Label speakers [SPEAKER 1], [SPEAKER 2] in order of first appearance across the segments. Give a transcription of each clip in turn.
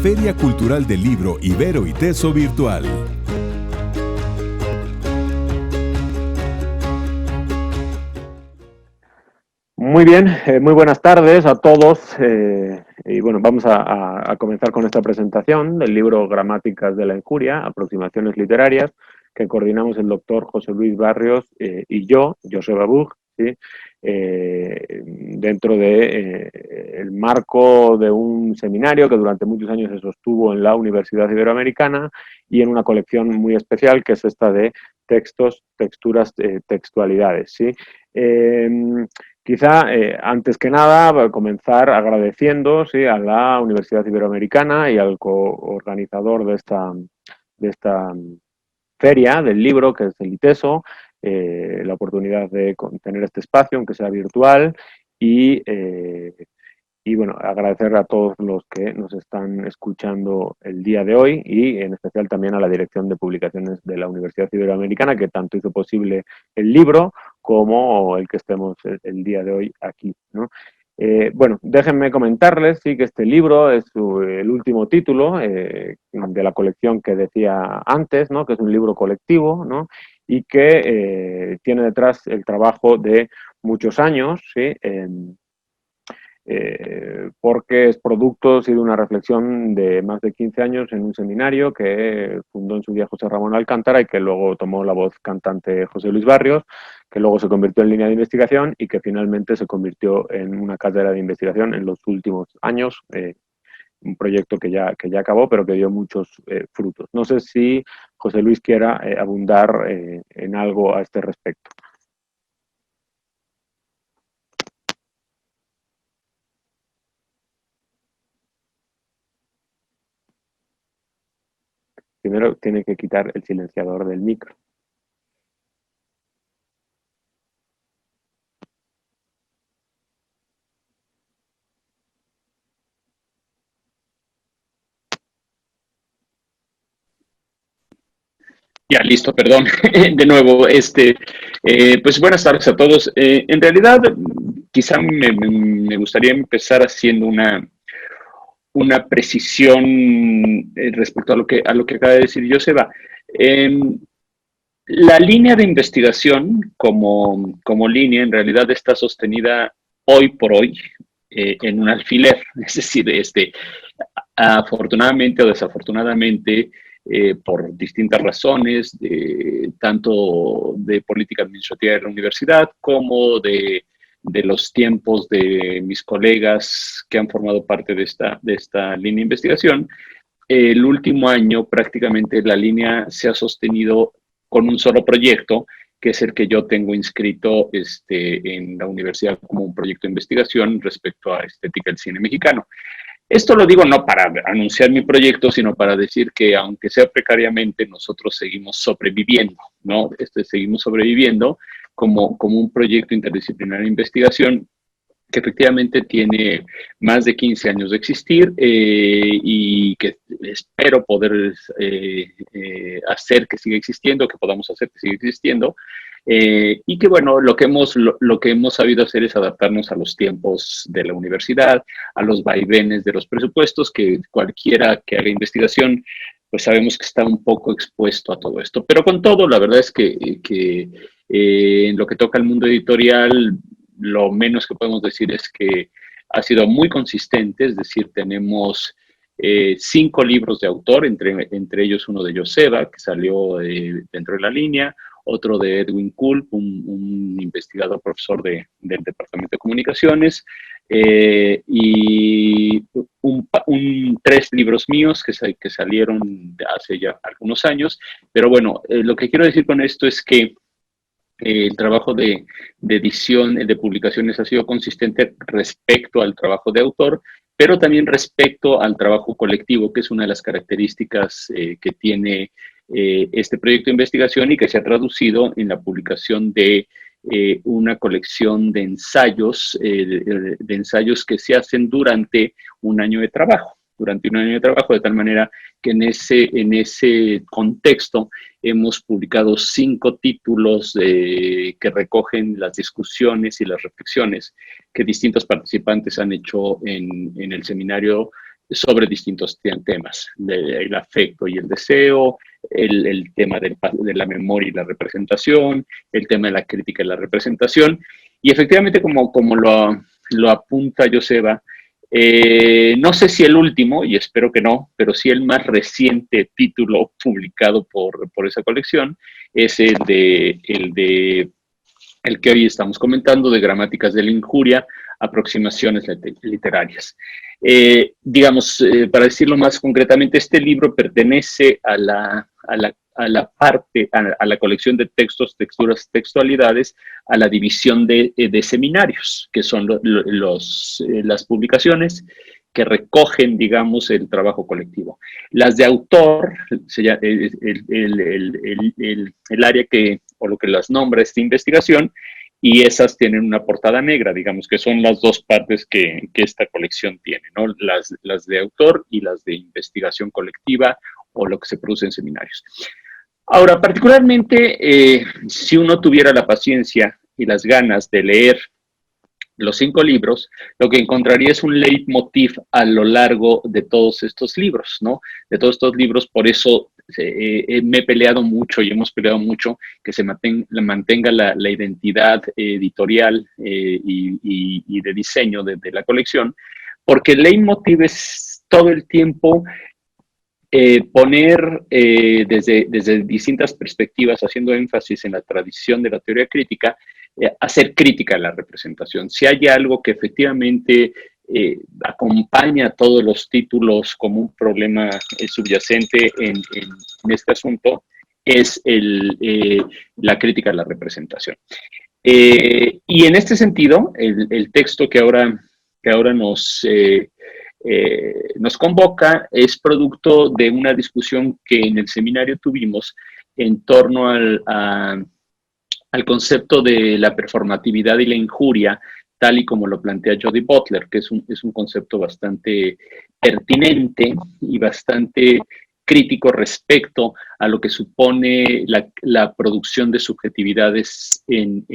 [SPEAKER 1] Feria Cultural del Libro Ibero y Teso Virtual.
[SPEAKER 2] Muy bien, muy buenas tardes a todos. Y bueno, vamos a comenzar con esta presentación del libro Gramáticas de la Injuria, aproximaciones literarias, que coordinamos el doctor José Luis Barrios y yo, Joseba Buch, ¿sí? Dentro de el marco de un seminario que durante muchos años se sostuvo en la Universidad Iberoamericana y en una colección muy especial que es esta de textos, texturas, textualidades, ¿sí? Quizá, antes que nada, comenzar agradeciendo, ¿sí?, a la Universidad Iberoamericana y al coorganizador de esta feria del libro, que es el ITESO, la oportunidad de tener este espacio, aunque sea virtual, y, eh, y bueno, agradecer a todos los que nos están escuchando el día de hoy y en especial también a la Dirección de Publicaciones de la Universidad Iberoamericana, que tanto hizo posible el libro como el que estemos el día de hoy aquí, ¿no? Bueno, déjenme comentarles, sí, que este libro es el último título de la colección que decía antes, ¿no?, que es un libro colectivo, ¿no?, y que tiene detrás el trabajo de muchos años, ¿sí?, porque es producto sí, de una reflexión de más de 15 años en un seminario que fundó en su día José Ramón Alcántara y que luego tomó la voz cantante José Luis Barrios, que luego se convirtió en línea de investigación y que finalmente se convirtió en una cátedra de investigación en los últimos años, un proyecto que ya acabó, pero que dio muchos frutos. No sé si José Luis quiera abundar en algo a este respecto. Primero tiene que quitar el silenciador del micro.
[SPEAKER 3] Ya, listo, perdón. De nuevo, pues buenas tardes a todos. En realidad, quizá me gustaría empezar haciendo una precisión respecto a lo que acaba de decir Joseba. La línea de investigación como línea en realidad está sostenida hoy por hoy en un alfiler, es decir, afortunadamente o desafortunadamente, por distintas razones, tanto de política administrativa de la universidad como de los tiempos de mis colegas que han formado parte de esta línea de investigación. El último año prácticamente la línea se ha sostenido con un solo proyecto, que es el que yo tengo inscrito en la universidad como un proyecto de investigación respecto a estética del cine mexicano. Esto lo digo no para anunciar mi proyecto, sino para decir que aunque sea precariamente, nosotros seguimos sobreviviendo, ¿no? Seguimos sobreviviendo como un proyecto interdisciplinario de investigación que efectivamente tiene más de 15 años de existir y que espero poder hacer que siga existiendo, que podamos hacer que siga existiendo. Y que bueno, lo que hemos sabido hacer es adaptarnos a los tiempos de la universidad, a los vaivenes de los presupuestos, que cualquiera que haga investigación, pues sabemos que está un poco expuesto a todo esto. Pero con todo, la verdad es que en lo que toca al mundo editorial, lo menos que podemos decir es que ha sido muy consistente, es decir, tenemos 5 libros de autor, entre ellos uno de Joseba, que salió dentro de la línea, otro de Edwin Kulp, un investigador profesor del Departamento de Comunicaciones, y 3 libros míos que salieron hace ya algunos años. Pero bueno, lo que quiero decir con esto es que el trabajo de edición, de publicaciones ha sido consistente respecto al trabajo de autor, pero también respecto al trabajo colectivo, que es una de las características que tiene este proyecto de investigación y que se ha traducido en la publicación de una colección de ensayos que se hacen durante un año de trabajo. De tal manera que en ese contexto hemos publicado 5 títulos que recogen las discusiones y las reflexiones que distintos participantes han hecho en el seminario sobre distintos temas, el afecto y el deseo, el tema de la memoria y la representación, el tema de la crítica y la representación, y efectivamente como lo apunta Joseba, no sé si el último, y espero que no, pero sí el más reciente título publicado por esa colección es el que hoy estamos comentando, de Gramáticas de la Injuria, aproximaciones literarias. Digamos, para decirlo más concretamente, este libro pertenece a la colección de textos, texturas, textualidades, a la división de seminarios, que son las publicaciones que recogen, digamos, el trabajo colectivo. Las de autor, el área que, o lo que las nombra esta investigación, y esas tienen una portada negra, digamos, que son las dos partes que esta colección tiene, ¿no? Las de autor y las de investigación colectiva, o lo que se produce en seminarios. Ahora, particularmente, si uno tuviera la paciencia y las ganas de leer los 5 libros, lo que encontraría es un leitmotiv a lo largo de todos estos libros, ¿no? De todos estos libros, por eso me he peleado mucho y hemos peleado mucho que se mantenga la identidad editorial y de diseño de la colección, porque el leitmotiv es todo el tiempo poner desde distintas perspectivas, haciendo énfasis en la tradición de la teoría crítica, hacer crítica a la representación. Si hay algo que efectivamente acompaña a todos los títulos como un problema subyacente en este asunto, es la crítica a la representación. Y en este sentido, el texto que ahora nos convoca es producto de una discusión que en el seminario tuvimos en torno al concepto de la performatividad y la injuria, tal y como lo plantea Jody Butler, que es un concepto bastante pertinente y bastante crítico respecto a lo que supone la producción de subjetividades en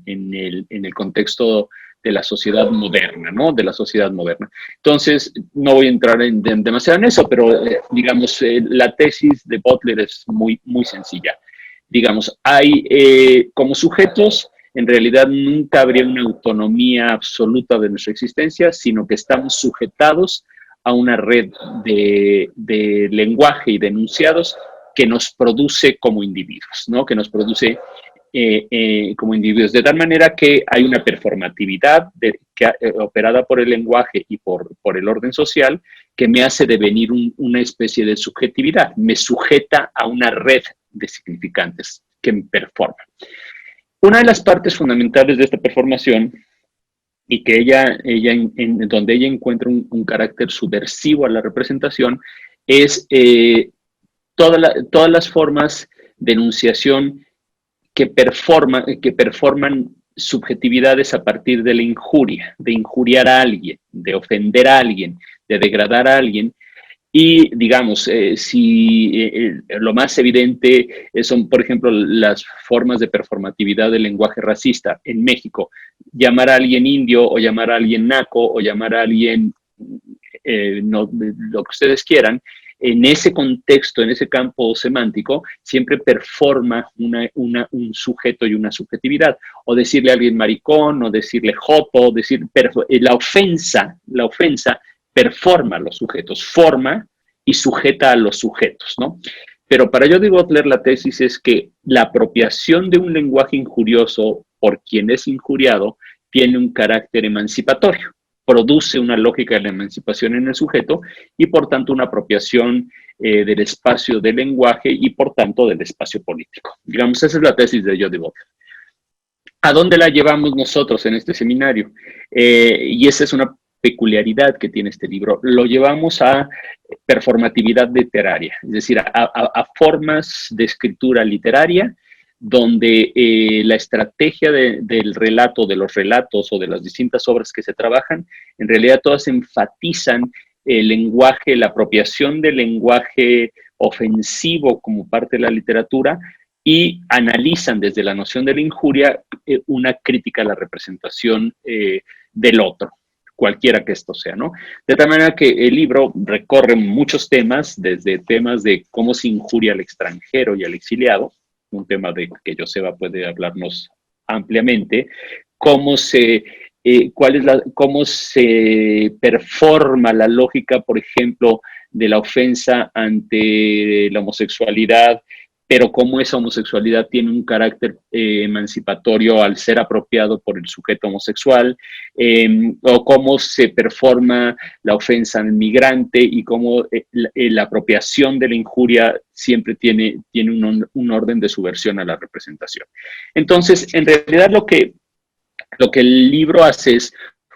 [SPEAKER 3] el contexto de la sociedad moderna, ¿no? De la sociedad moderna. Entonces, no voy a entrar demasiado en eso, pero digamos, la tesis de Butler es muy, muy sencilla. Digamos, como sujetos, en realidad nunca habría una autonomía absoluta de nuestra existencia, sino que estamos sujetados a una red de lenguaje y de enunciados que nos produce como individuos, ¿no? Que nos produce como individuos, de tal manera que hay una performatividad operada por el lenguaje y por el orden social que me hace devenir una especie de subjetividad, me sujeta a una red de significantes que me performan. Una de las partes fundamentales de esta performación, y que donde ella encuentra un carácter subversivo a la representación, es todas las formas de enunciación que performan subjetividades a partir de la injuria, de injuriar a alguien, de ofender a alguien, de degradar a alguien. Y, digamos, lo más evidente son, por ejemplo, las formas de performatividad del lenguaje racista en México. Llamar a alguien indio, o llamar a alguien naco, o llamar a alguien lo que ustedes quieran, en ese contexto, en ese campo semántico, siempre performa un sujeto y una subjetividad. O decirle a alguien maricón, o decirle joto, la ofensa performa a los sujetos, forma y sujeta a los sujetos, ¿no? Pero para Jody Butler la tesis es que la apropiación de un lenguaje injurioso por quien es injuriado tiene un carácter emancipatorio, produce una lógica de la emancipación en el sujeto y por tanto una apropiación del espacio del lenguaje y por tanto del espacio político. Digamos, esa es la tesis de Jody Butler. ¿A dónde la llevamos nosotros en este seminario? Y esa es una peculiaridad que tiene este libro. Lo llevamos a performatividad literaria, es decir, a formas de escritura literaria donde la estrategia del relato, de los relatos o de las distintas obras que se trabajan, en realidad todas enfatizan el lenguaje, la apropiación del lenguaje ofensivo como parte de la literatura y analizan desde la noción de la injuria una crítica a la representación del otro. cualquiera que esto sea, ¿no? De tal manera que el libro recorre muchos temas, desde temas de cómo se injuria al extranjero y al exiliado, un tema de que Joseba puede hablarnos ampliamente, cómo se, cómo se performa la lógica, por ejemplo, de la ofensa ante la homosexualidad, pero cómo esa homosexualidad tiene un carácter emancipatorio al ser apropiado por el sujeto homosexual, o cómo se performa la ofensa al migrante y cómo la apropiación de la injuria siempre tiene un orden de subversión a la representación. Entonces, en realidad lo que el libro hace es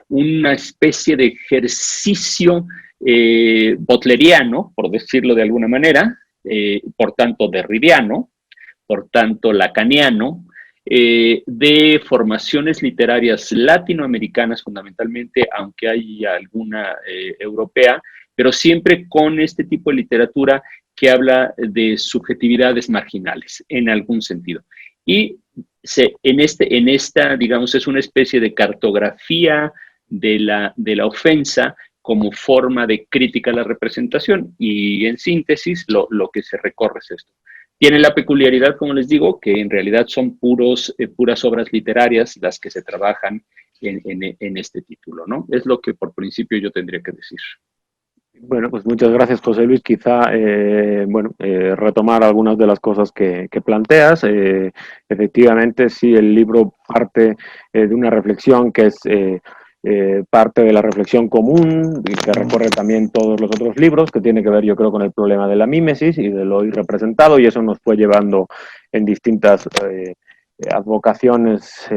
[SPEAKER 3] una especie de ejercicio butleriano, por decirlo de alguna manera, por tanto derridiano, por tanto lacaniano, de formaciones literarias latinoamericanas fundamentalmente, aunque hay alguna europea, pero siempre con este tipo de literatura que habla de subjetividades marginales, en algún sentido. Y en esta, digamos, es una especie de cartografía de la ofensa como forma de crítica a la representación. Y en síntesis, lo que se recorre es esto. Tiene la peculiaridad, como les digo, que en realidad son puras obras literarias las que se trabajan en este título, ¿no? Es lo que por principio yo tendría que decir.
[SPEAKER 2] Bueno, pues muchas gracias, José Luis. Quizá, retomar algunas de las cosas que planteas. Efectivamente, sí, el libro parte de una reflexión que es parte de la reflexión común y que recorre también todos los otros libros, que tiene que ver, yo creo, con el problema de la mímesis y de lo irrepresentado, y eso nos fue llevando en distintas advocaciones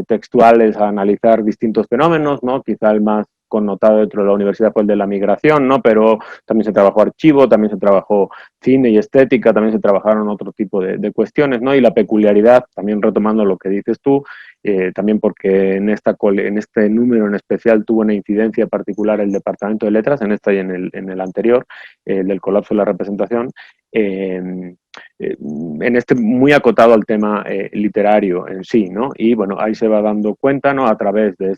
[SPEAKER 2] textuales a analizar distintos fenómenos, ¿no? Quizá el más connotado dentro de la universidad fue el de la migración, ¿no? Pero también se trabajó archivo, también se trabajó cine y estética, también se trabajaron otro tipo de cuestiones, ¿no? Y la peculiaridad, también retomando lo que dices tú, también porque en este número en especial tuvo una incidencia particular el Departamento de Letras, en esta y en el anterior, del colapso de la representación, en este muy acotado al tema literario en sí, ¿no? Y bueno, ahí se va dando cuenta, ¿no? A través de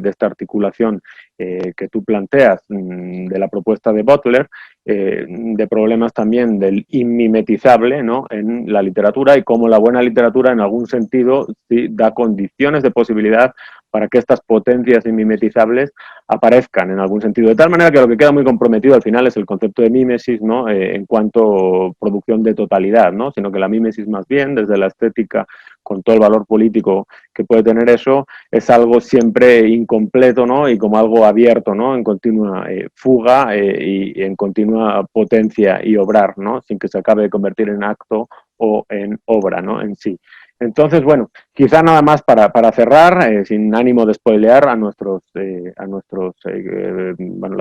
[SPEAKER 2] esta articulación que tú planteas de la propuesta de Butler, de problemas también del inmimetizable, ¿no? En la literatura y cómo la buena literatura en algún sentido sí da condiciones de posibilidad para que estas potencias inmimetizables aparezcan en algún sentido. De tal manera que lo que queda muy comprometido al final es el concepto de mímesis, ¿no? En cuanto a producción de totalidad, ¿no? Sino que la mímesis más bien, desde la estética, con todo el valor político que puede tener eso, es algo siempre incompleto, ¿no? Y como algo abierto, ¿no? En continua fuga y en continua potencia y obrar, ¿no? Sin que se acabe de convertir en acto o en obra, ¿no? En sí. Entonces, bueno, quizá nada más para cerrar, sin ánimo de spoilear a las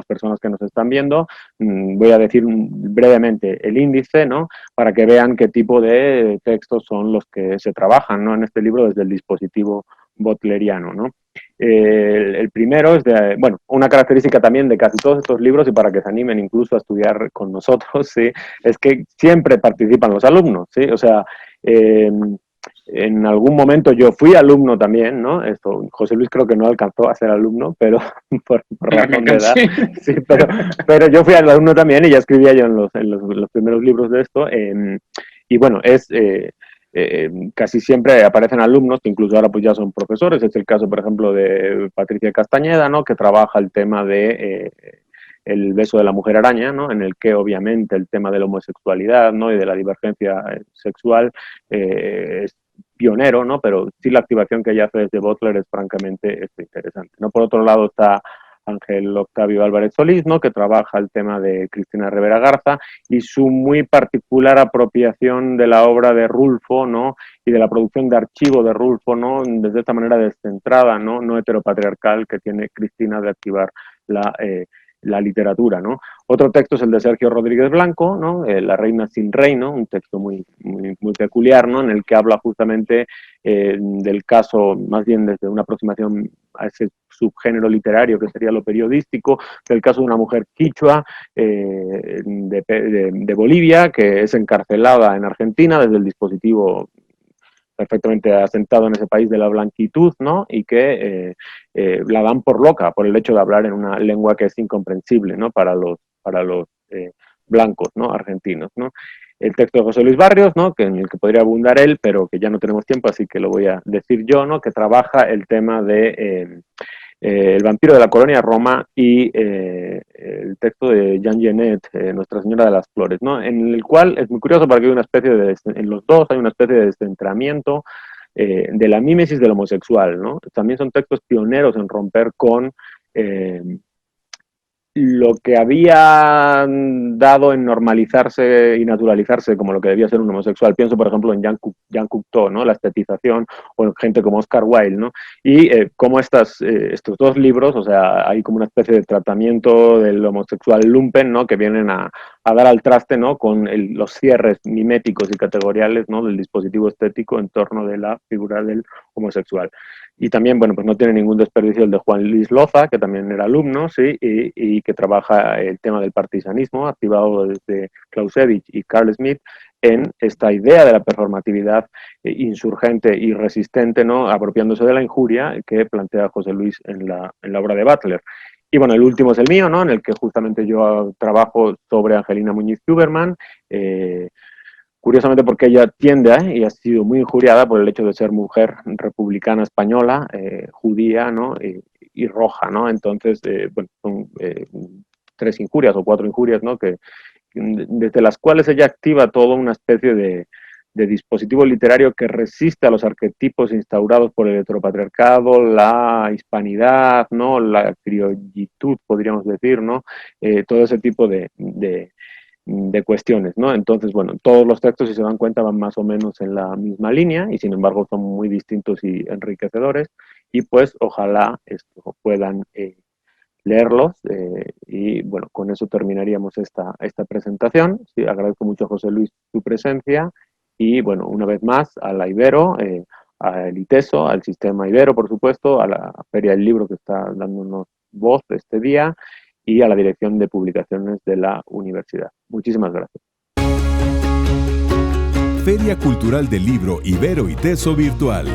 [SPEAKER 2] personas que nos están viendo, voy a decir brevemente el índice, ¿no? Para que vean qué tipo de textos son los que se trabajan, ¿no? En este libro desde el dispositivo butleriano, ¿no? El primero es una característica también de casi todos estos libros, y para que se animen incluso a estudiar con nosotros, ¿sí? Es que siempre participan los alumnos, ¿sí? O sea, en algún momento yo fui alumno también, ¿no? José Luis creo que no alcanzó a ser alumno, pero por razón de edad. Sí, pero yo fui alumno también y ya escribía yo en los primeros libros de esto. Y bueno, casi siempre aparecen alumnos que incluso ahora pues ya son profesores. Es el caso, por ejemplo, de Patricia Castañeda, ¿no? Que trabaja el tema de el beso de la mujer araña, ¿no? En el que obviamente el tema de la homosexualidad, ¿no? Y de la divergencia sexual es pionero, ¿no? Pero sí la activación que ella hace desde Butler es francamente interesante, ¿no? Por otro lado está Ángel Octavio Álvarez Solís, ¿no? Que trabaja el tema de Cristina Rivera Garza y su muy particular apropiación de la obra de Rulfo, ¿no? Y de la producción de archivo de Rulfo, ¿no? Desde esta manera descentrada, ¿no? No heteropatriarcal que tiene Cristina de activar la literatura, ¿no? Otro texto es el de Sergio Rodríguez Blanco, ¿no? La reina sin reino, un texto muy peculiar, ¿no? En el que habla justamente del caso, más bien desde una aproximación a ese subgénero literario que sería lo periodístico, del caso de una mujer quichua de Bolivia que es encarcelada en Argentina desde el dispositivo perfectamente asentado en ese país de la blanquitud, ¿no? Y que la dan por loca por el hecho de hablar en una lengua que es incomprensible, ¿no? Para los blancos, ¿no? Argentinos, ¿no? El texto de José Luis Barrios, ¿no? Que en el que podría abundar él, pero que ya no tenemos tiempo, así que lo voy a decir yo, ¿no? Que trabaja el tema de El vampiro de la colonia Roma y el texto de Jean Genet, Nuestra Señora de las Flores, ¿no? En el cual es muy curioso porque hay una especie en los dos hay una especie de descentramiento de la mímesis del homosexual, ¿no? También son textos pioneros en romper con lo que había dado en normalizarse y naturalizarse como lo que debía ser un homosexual. Pienso, por ejemplo, en Jean Cocteau, ¿no? La estetización, o en gente como Oscar Wilde, ¿no? Y cómo estos dos libros, o sea, hay como una especie de tratamiento del homosexual lumpen, ¿no? Que vienen a dar al traste, ¿no? Con los cierres miméticos y categoriales, ¿no? Del dispositivo estético en torno de la figura del homosexual. Y también, bueno, pues no tiene ningún desperdicio el de Juan Luis Loza, que también era alumno, ¿sí? Y que trabaja el tema del partisanismo, activado desde Clausewitz y Carl Smith, en esta idea de la performatividad insurgente y resistente, ¿no? Apropiándose de la injuria que plantea José Luis en la obra de Butler. Y bueno, el último es el mío, ¿no? En el que justamente yo trabajo sobre Angelina Muñiz Huberman, curiosamente porque ella tiende y ha sido muy injuriada por el hecho de ser mujer republicana española, judía, ¿no? Y roja, ¿no? Entonces, bueno, son 3 injurias o 4 injurias, ¿no? Desde las cuales ella activa toda una especie de dispositivo literario que resiste a los arquetipos instaurados por el heteropatriarcado, la hispanidad, ¿no? La criollitud, podríamos decir, ¿no? Todo ese tipo de cuestiones, ¿no? Entonces, bueno, todos los textos, si se dan cuenta, van más o menos en la misma línea y sin embargo son muy distintos y enriquecedores y pues ojalá puedan leerlos y bueno, con eso terminaríamos esta presentación. Sí, agradezco mucho a José Luis su presencia y bueno, una vez más a la Ibero, al ITESO, al sistema Ibero, por supuesto, a la Feria del Libro que está dándonos voz este día y a la Dirección de Publicaciones de la Universidad. Muchísimas gracias.
[SPEAKER 1] Feria Cultural del Libro Ibero ITESO Virtual.